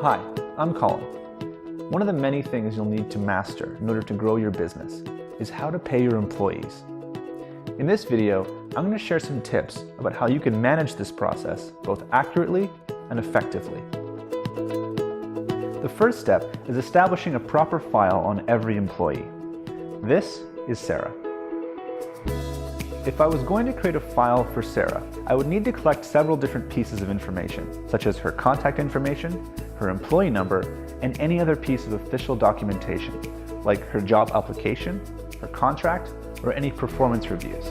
Hi, I'm Colin. One of the many things you'll need to master in order to grow your business is how to pay your employees. In this video, I'm going to share some tips about how you can manage this process both accurately and effectively. The first step is establishing a proper file on every employee. This is Sarah. If I was going to create a file for Sarah, I would need to collect several different pieces of information, such as her contact information, her employee number, and any other piece of official documentation, like her job application, her contract, or any performance reviews.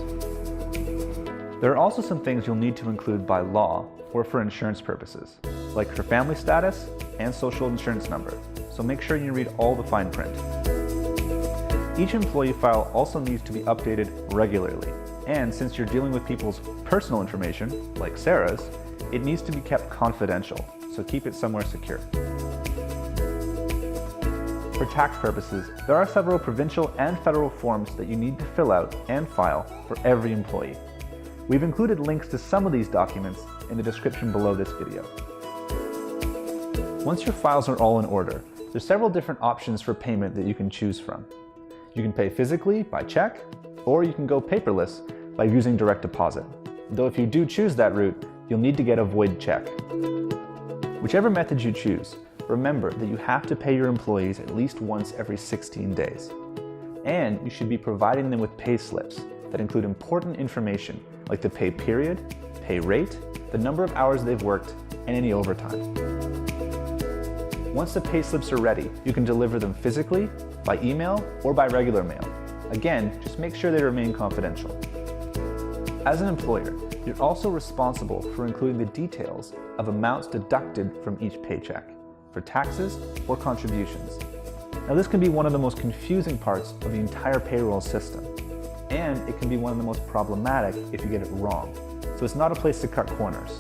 There are also some things you'll need to include by law or for insurance purposes, like her family status and social insurance number, so make sure you read all the fine print. Each employee file also needs to be updated regularly, and since you're dealing with people's personal information, like Sarah's, it needs to be kept confidential, so keep it somewhere secure. For tax purposes, there are several provincial and federal forms that you need to fill out and file for every employee. We've included links to some of these documents in the description below this video. Once your files are all in order, there's several different options for payment that you can choose from. You can pay physically by check, or you can go paperless by using direct deposit. Though if you do choose that route, you'll need to get a void check. Whichever method you choose, remember that you have to pay your employees at least once every 16 days. And you should be providing them with pay slips that include important information like the pay period, pay rate, the number of hours they've worked, and any overtime. Once the pay slips are ready, you can deliver them physically, by email, or by regular mail. Again, just make sure they remain confidential. As an employer, you're also responsible for including the details of amounts deducted from each paycheck for taxes or contributions. Now, this can be one of the most confusing parts of the entire payroll system, and it can be one of the most problematic if you get it wrong. So it's not a place to cut corners.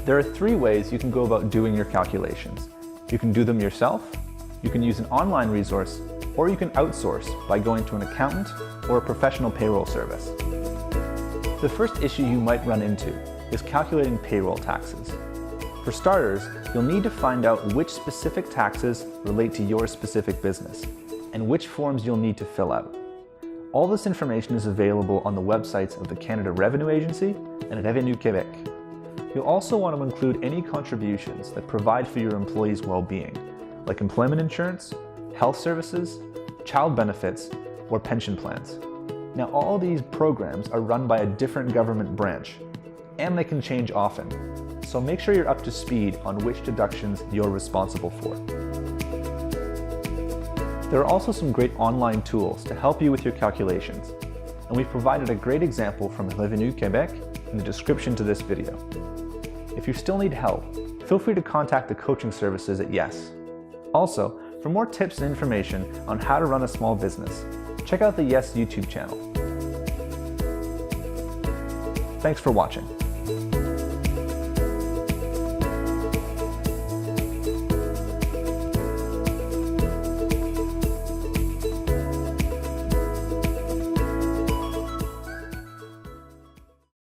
There are 3 ways you can go about doing your calculations. You can do them yourself, you can use an online resource, or you can outsource by going to an accountant or a professional payroll service. The first issue you might run into is calculating payroll taxes. For starters, you'll need to find out which specific taxes relate to your specific business and which forms you'll need to fill out. All this information is available on the websites of the Canada Revenue Agency and Revenu Québec. You'll also want to include any contributions that provide for your employees' well-being, like employment insurance, health services, child benefits, or pension plans. Now, all these programs are run by a different government branch, and they can change often, so make sure you're up to speed on which deductions you're responsible for. There are also some great online tools to help you with your calculations, and we've provided a great example from Revenu Québec in the description to this video. If you still need help, feel free to contact the coaching services at Yes. Also, for more tips and information on how to run a small business, check out the Yes YouTube channel. Thanks for watching.